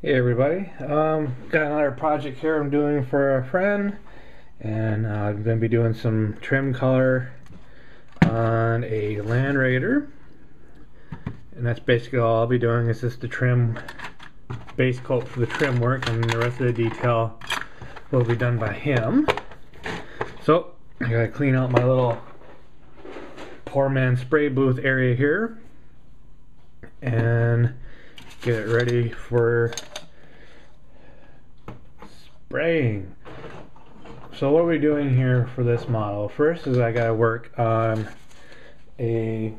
Hey everybody, got another project here I'm doing for a friend, and I'm going to be doing some trim color on a Land Raider, and that's basically all I'll be doing is just the trim base coat for the trim work, and the rest of the detail will be done by him. So I gotta clean out my little poor man spray booth area here and get it ready for spraying. So what we're doing here for this model, first is I gotta work on a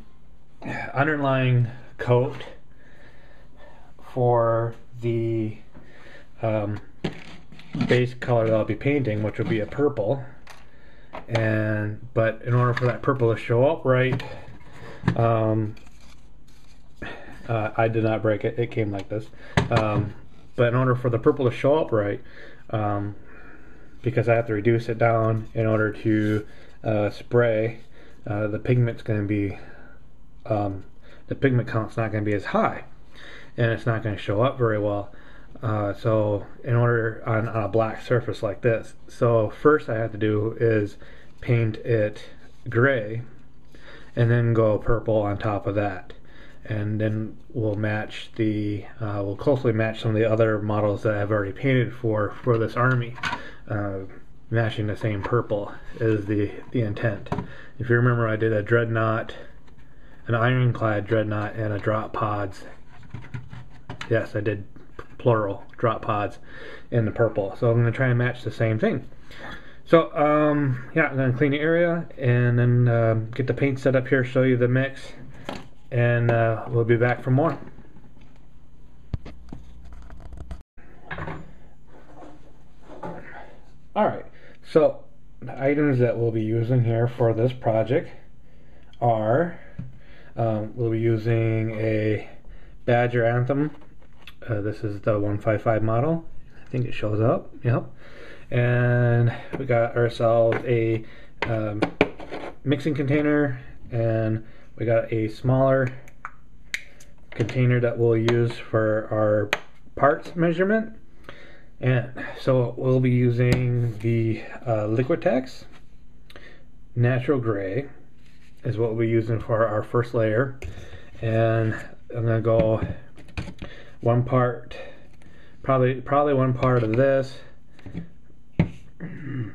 underlying coat for the base color that I'll be painting, which will be a purple. But in order for that purple to show up right, I did not break it, it came like this. But in order for the purple to show up right, because I have to reduce it down in order to spray, the pigment's going to be, the pigment count's not going to be as high, and it's not going to show up very well. So in order on a black surface like this, so first I have to do is paint it gray and then go purple on top of that, and then we'll match the we'll closely match some of the other models that I've already painted for this army. Matching the same purple is the intent. If you remember, I did a dreadnought, an ironclad dreadnought, and a drop pods. Yes, I did plural drop pods in the purple, so I'm going to try and match the same thing. So yeah, I'm going to clean the area and then get the paint set up here, show you the mix, and we'll be back for more. Alright, so the items that we'll be using here for this project are, we'll be using a Badger Anthem. This is the 155 model. I think it shows up, yep. And we got ourselves a mixing container, and we got a smaller container that we'll use for our parts measurement. And so we'll be using the Liquitex Natural Gray is what we'll be using for our first layer. And I'm gonna go one part, probably one part of this,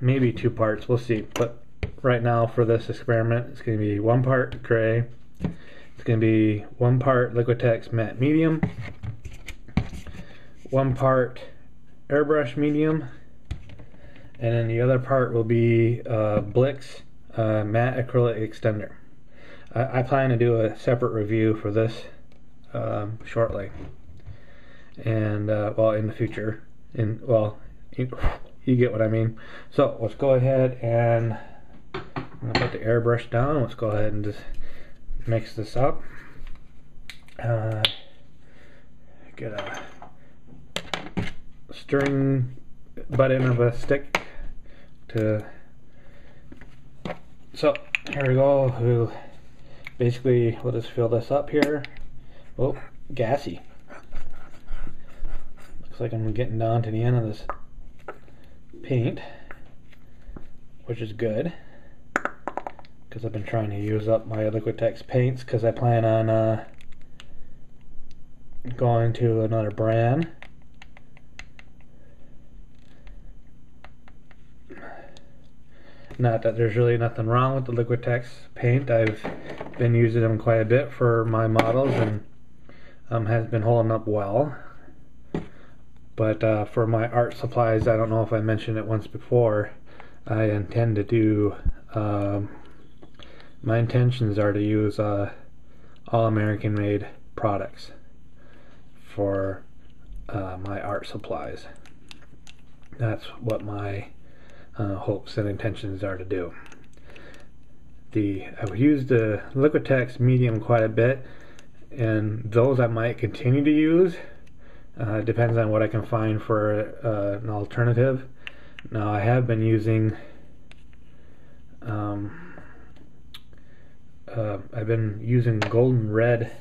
maybe two parts, we'll see. But right now for this experiment, it's going to be one part gray, it's going to be one part Liquitex matte medium, one part Airbrush medium, and then the other part will be Blix matte acrylic extender. I plan to do a separate review for this shortly, and well, in the future, you get what I mean. So let's go ahead and I'm gonna put the airbrush down. Let's go ahead and just mix this up. Get a stirring butt end of a stick to. So here we go. We'll just fill this up here. Oh, gassy. Looks like I'm getting down to the end of this paint, which is good because I've been trying to use up my Liquitex paints because I plan on going to another brand. Not that there's really nothing wrong with the Liquitex paint. I've been using them quite a bit for my models, and has been holding up well. But for my art supplies, I don't know if I mentioned it once before, I intend to do, my intentions are to use all American made products for my art supplies. That's what my hopes and intentions are to do. I've used the Liquitex medium quite a bit, and those I might continue to use. Depends on what I can find for an alternative. Now I have been using I've been using golden red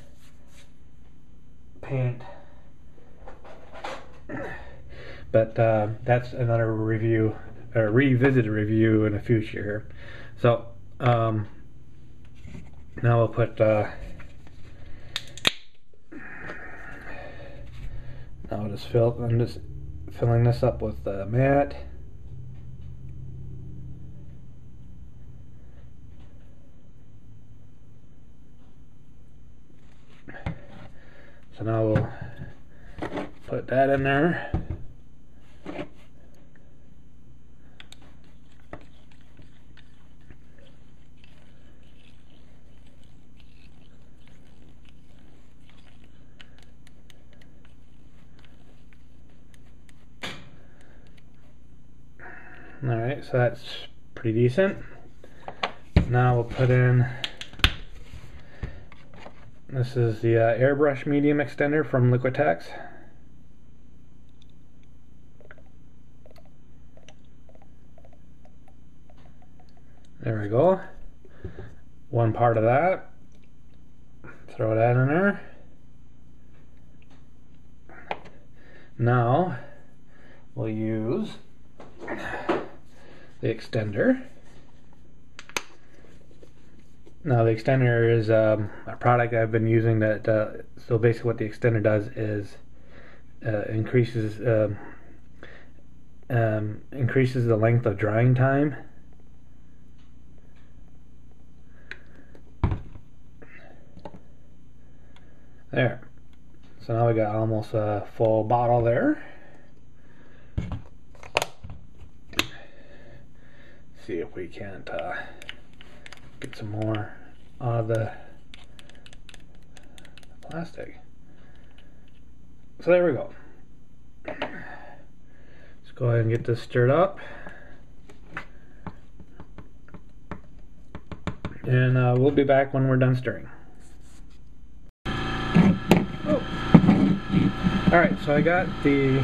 paint But that's another review, or revisited review in the future here. So now we'll put now I'm just filling this up with matte. So now we'll put that in there. Alright, so that's pretty decent. Now we'll put in, this is the Airbrush medium extender from Liquitex. There we go. One part of that. Throw that in there. Now we'll use the extender. Now the extender is a product I've been using that so basically what the extender does is increases the length of drying time. There. So now we got almost a full bottle there. See if we can't get some more out of the plastic. So there we go. Let's go ahead and get this stirred up. And we'll be back when we're done stirring. Oh. Alright, so I got the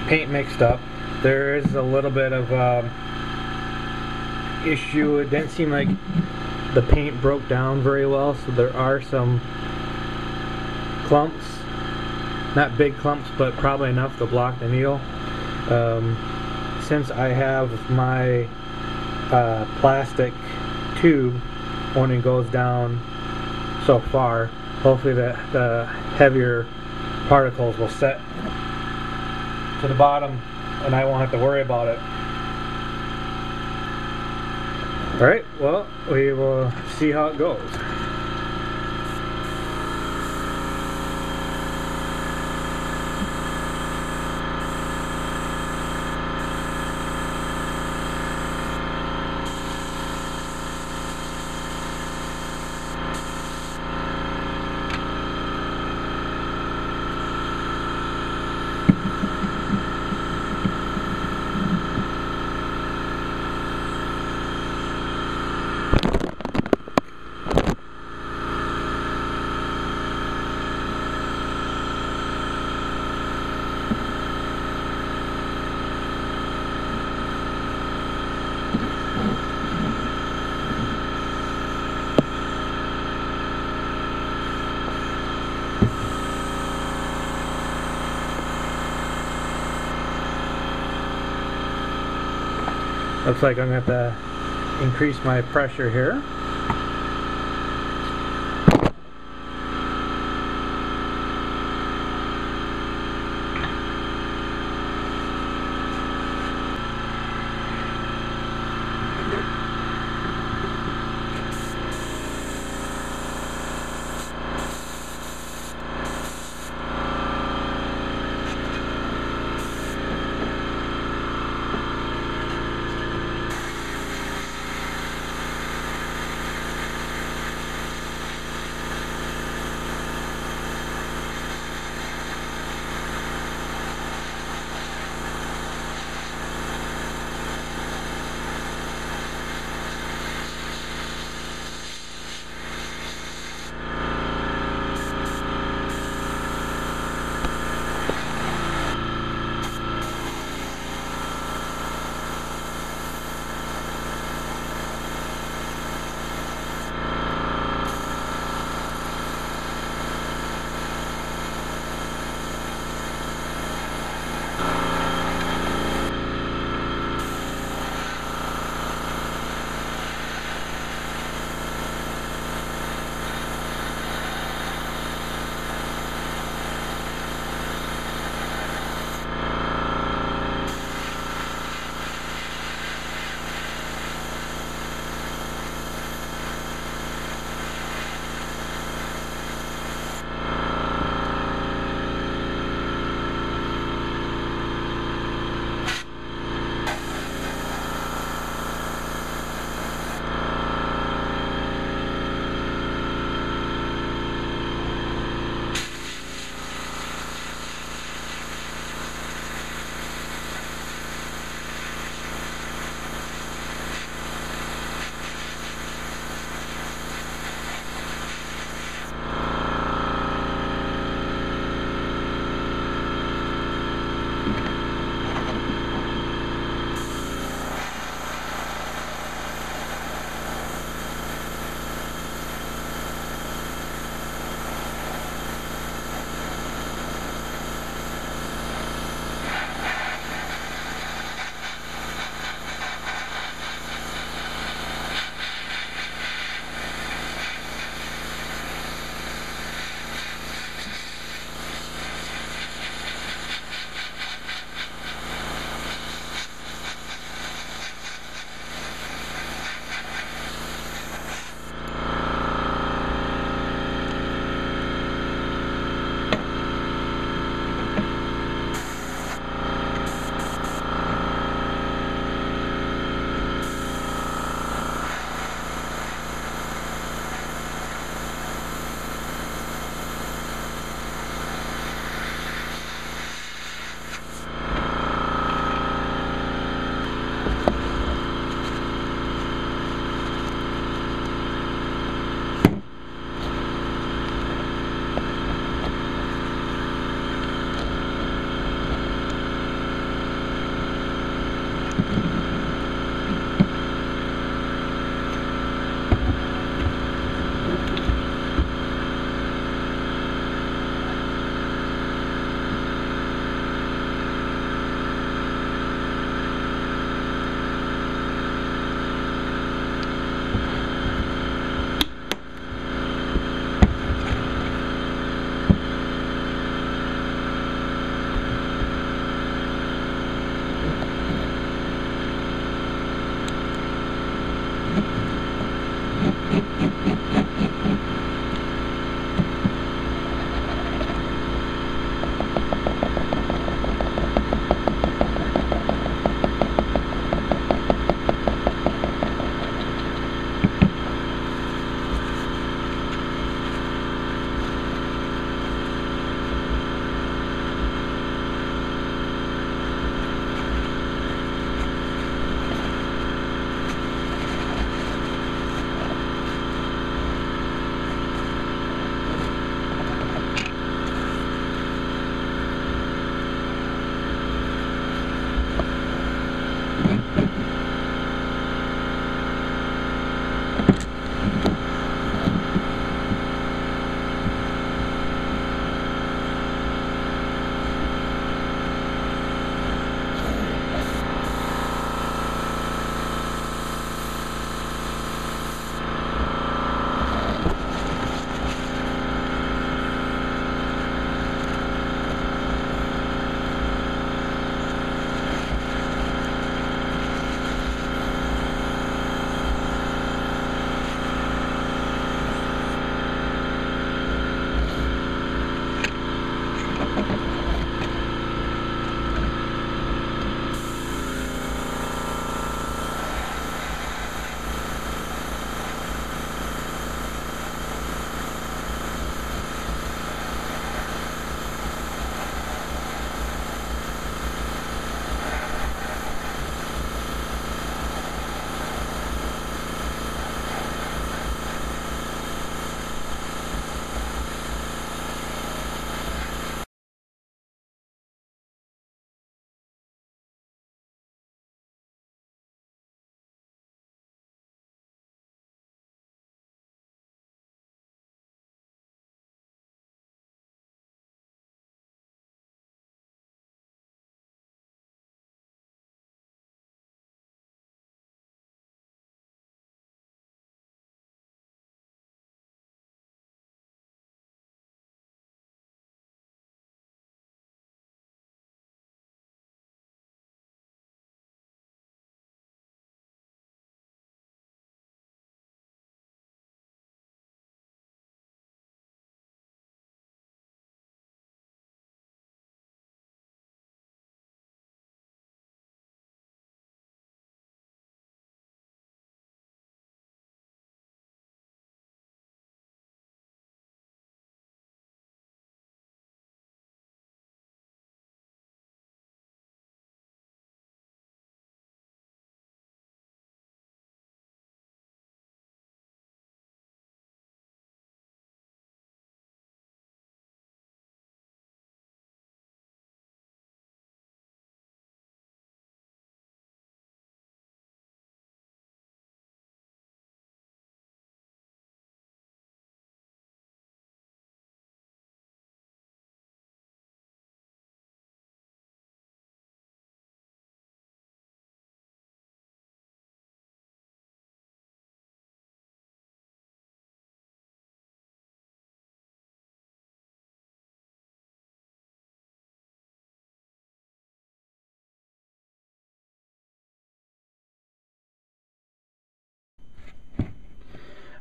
paint mixed up. There is a little bit of issue. It didn't seem like the paint broke down very well, so there are some clumps. Not big clumps, but probably enough to block the needle. Since I have my plastic tube only goes down so far, hopefully the heavier particles will set to the bottom and I won't have to worry about it. Alright, well, we will see how it goes. Looks like I'm going to have to increase my pressure here.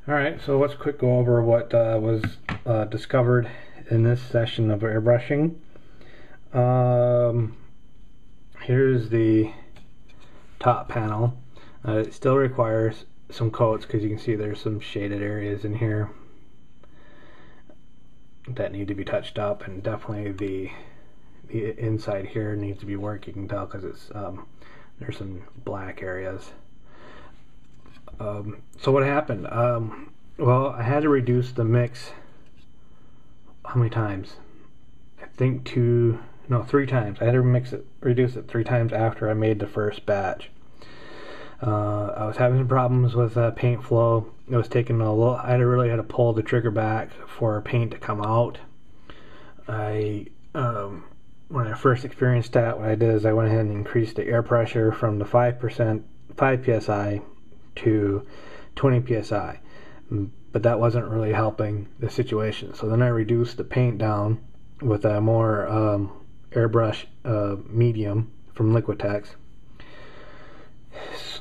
Alright, so let's quick go over what was discovered in this session of airbrushing. Here's the top panel. It still requires some coats because you can see there's some shaded areas in here that need to be touched up, and definitely the inside here needs to be worked. You can tell because it's there's some black areas. So what happened? Well, I had to reduce the mix. How many times? I think 3 times. I had to reduce it 3 times after I made the first batch. I was having some problems with paint flow. It was taking a little. I really had to pull the trigger back for paint to come out. When I first experienced that, what I did is I went ahead and increased the air pressure from the 5 psi to 20 psi, but that wasn't really helping the situation. So then I reduced the paint down with a more airbrush medium from Liquitex,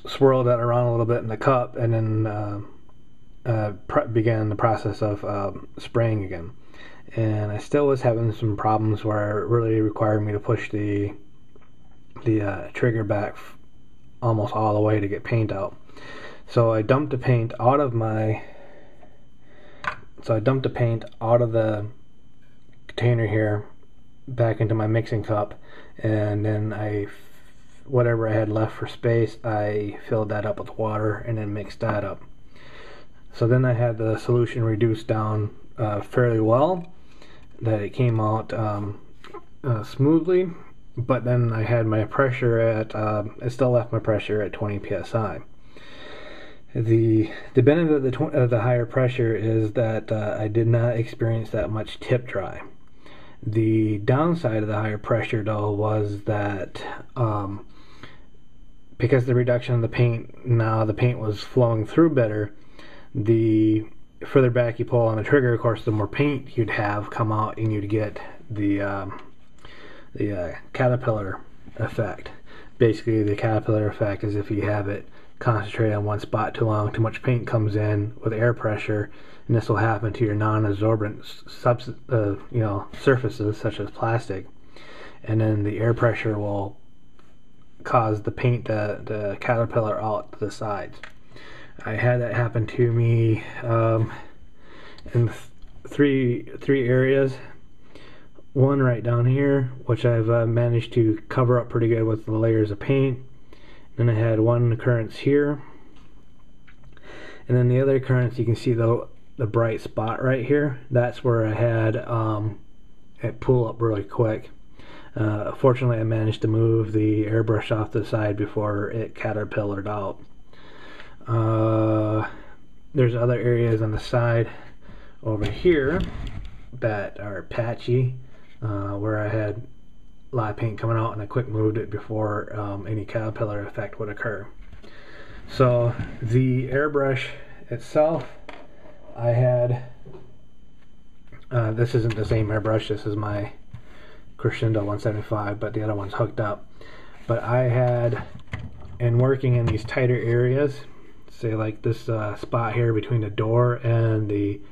swirled that around a little bit in the cup, and then began the process of spraying again. And I still was having some problems where it really required me to push the trigger back almost all the way to get paint out. So I dumped the paint out of the container here back into my mixing cup, and then whatever I had left for space, I filled that up with water and then mixed that up. So then I had the solution reduced down fairly well, that it came out smoothly, but then I had my pressure at I still left my pressure at 20 psi. The benefit of the higher pressure is that I did not experience that much tip dry. The downside of the higher pressure, though, was that because the reduction of the paint, now the paint was flowing through better. The further back you pull on the trigger, of course, the more paint you'd have come out, and you'd get the caterpillar effect. Basically, the caterpillar effect is if you have it concentrate on one spot too long, too much paint comes in with air pressure, and this will happen to your non-absorbent surfaces such as plastic, and then the air pressure will cause the paint to caterpillar out to the sides. I had that happen to me in three areas. One right down here, which I've managed to cover up pretty good with the layers of paint. Then I had one occurrence here, and then the other occurrence, you can see the bright spot right here. That's where I had it pull up really quick. Fortunately, I managed to move the airbrush off the side before it caterpillared out. There's other areas on the side over here that are patchy, where I had a lot of paint coming out, and I quick moved it before any caterpillar effect would occur. So the airbrush itself, I had this isn't the same airbrush, this is my Crescendo 175, but the other one's hooked up. But I had, in working in these tighter areas, say like this spot here between the door and the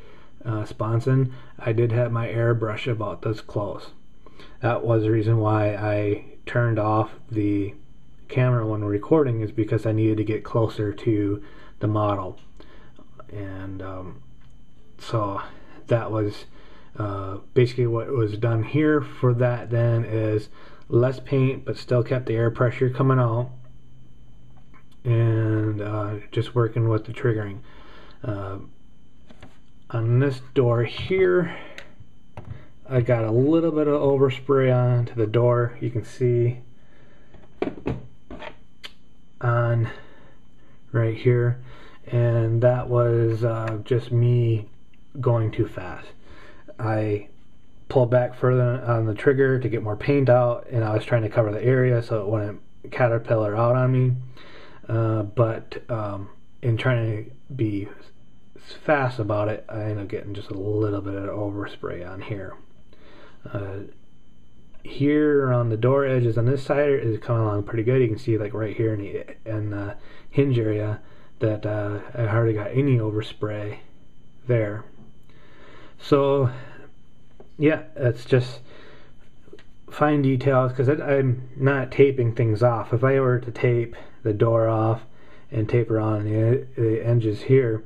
sponson, I did have my airbrush about this close. That was the reason why I turned off the camera when recording, is because I needed to get closer to the model. And so that was basically what was done here for that. Then is less paint, but still kept the air pressure coming out, and just working with the triggering. On this door here, I got a little bit of overspray onto the door. You can see on right here, and that was just me going too fast. I pulled back further on the trigger to get more paint out, and I was trying to cover the area so it wouldn't caterpillar out on me, but in trying to be fast about it, I ended up getting just a little bit of overspray on here. Here on the door edges on this side is coming along pretty good. You can see like right here in the hinge area that I hardly got any overspray there. So yeah, it's just fine details, because I'm not taping things off. If I were to tape the door off and tape around the edges here,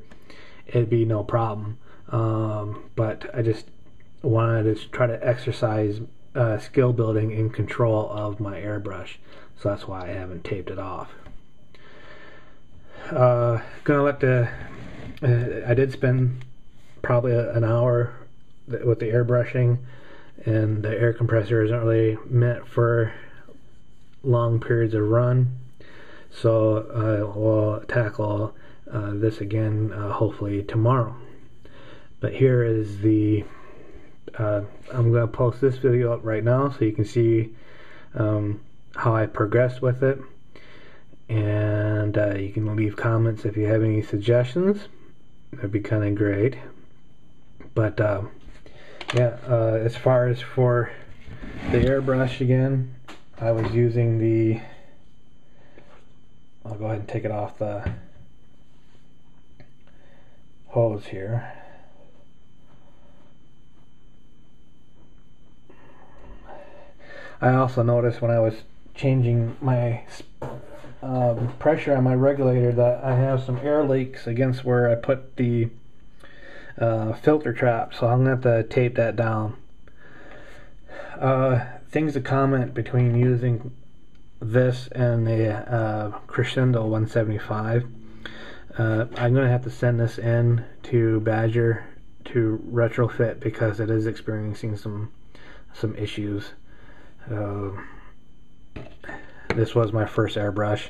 it'd be no problem. But I just wanted to try to exercise skill building and control of my airbrush, so that's why I haven't taped it off. Gonna let I did spend probably an hour with the airbrushing, and the air compressor isn't really meant for long periods of run, so I will tackle this again hopefully tomorrow. But here is the I'm going to post this video up right now so you can see how I progressed with it, and you can leave comments if you have any suggestions. That'd be kind of great. But yeah, as far as for the airbrush, again, I was using the, I'll go ahead and take it off the hose here. I also noticed when I was changing my pressure on my regulator that I have some air leaks against where I put the filter trap, so I'm going to have to tape that down. Things to comment between using this and the Crescendo 175. I'm going to have to send this in to Badger to retrofit because it is experiencing some issues. This was my first airbrush,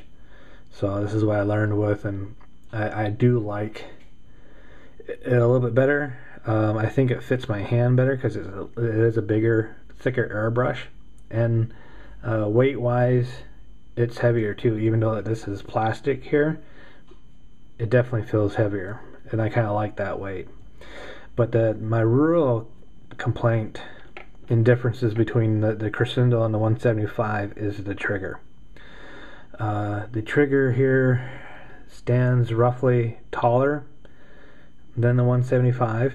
so this is what I learned with, and I do like it a little bit better. I think it fits my hand better because it is a bigger, thicker airbrush, and weight wise it's heavier too. Even though this is plastic here, it definitely feels heavier, and I kind of like that weight. But my real complaint in differences between the Crescendo and the 175 is the trigger. The trigger here stands roughly taller than the 175,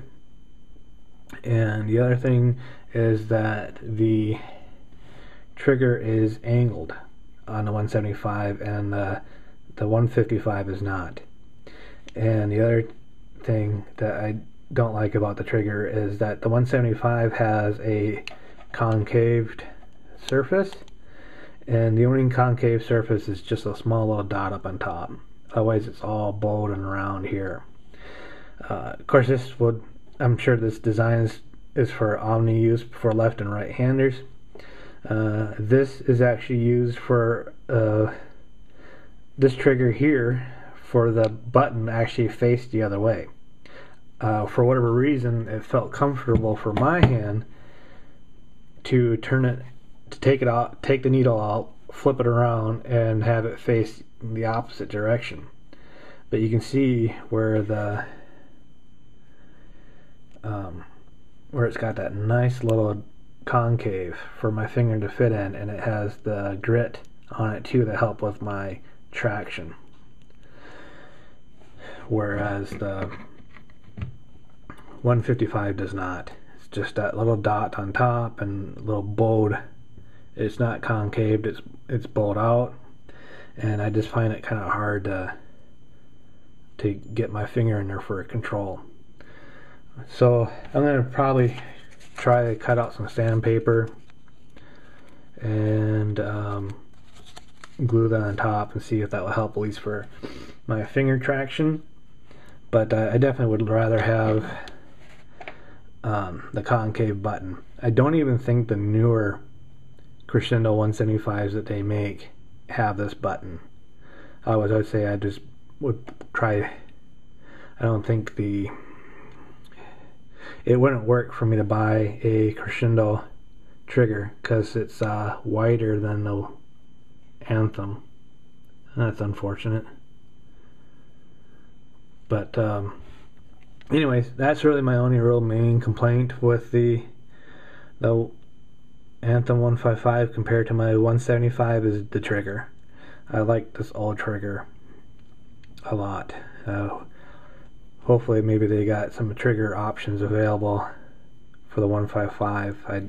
and the other thing is that the trigger is angled on the 175 and the 155 is not. And the other thing that I don't like about the trigger is that the 175 has a concaved surface, and the only concave surface is just a small little dot up on top. Otherwise it's all bowed and round here. Of course, I'm sure this design is for omni use for left and right handers. This is actually used for this trigger here for the button actually faced the other way. For whatever reason, it felt comfortable for my hand to turn it, to take it out, take the needle out, flip it around, and have it face the opposite direction. But you can see where the where it's got that nice little concave for my finger to fit in, and it has the grit on it too to help with my traction. Whereas the 155 does not. It's just that little dot on top and a little bowed. It's not concaved, it's bowed out, and I just find it kind of hard to get my finger in there for control. So I'm going to probably try to cut out some sandpaper and glue that on top and see if that will help, at least for my finger traction. But I definitely would rather have the concave button. I don't even think the newer Crescendo 175s that they make have this button. I would say I just would try. I don't think it wouldn't work for me to buy a Crescendo trigger because it's wider than the Anthem. That's unfortunate. But anyways, that's really my only real main complaint with the Anthem 155 compared to my 175 is the trigger. I like this old trigger. a lot. Hopefully maybe they got some trigger options available for the 155. I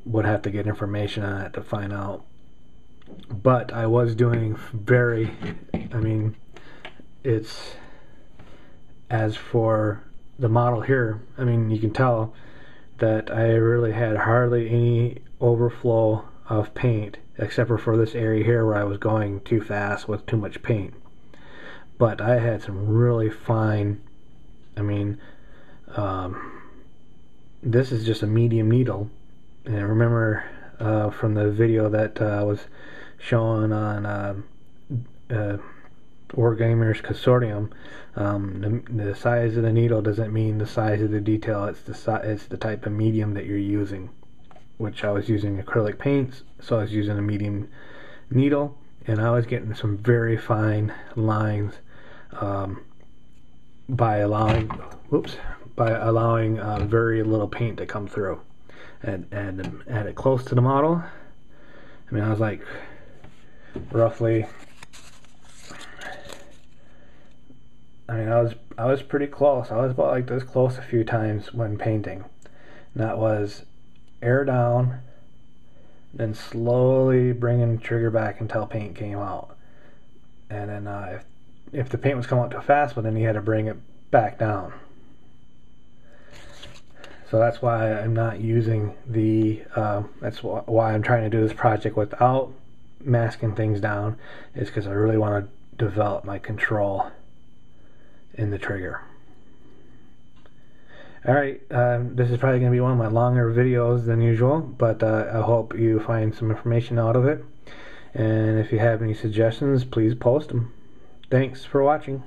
would have to get information on it to find out. But I was doing it's, as for the model here, I mean, you can tell that I really had hardly any overflow of paint, except for this area here where I was going too fast with too much paint. But I had some really fine, this is just a medium needle, and I remember from the video that was shown on Wargamers Consortium, the size of the needle doesn't mean the size of the detail. It's the type of medium that you're using, which I was using acrylic paints, so I was using a medium needle, and I was getting some very fine lines by allowing very little paint to come through, and add it close to the model. I mean, I was like roughly, I was pretty close. I was about like this close a few times when painting. And that was air down, then slowly bringing the trigger back until paint came out. And then if the paint was coming out too fast, well, then you had to bring it back down. So that's why I'm not using the, that's why I'm trying to do this project without masking things down, is because I really want to develop my control in the trigger. Alright, this is probably going to be one of my longer videos than usual, but I hope you find some information out of it. And if you have any suggestions, please post them. Thanks for watching.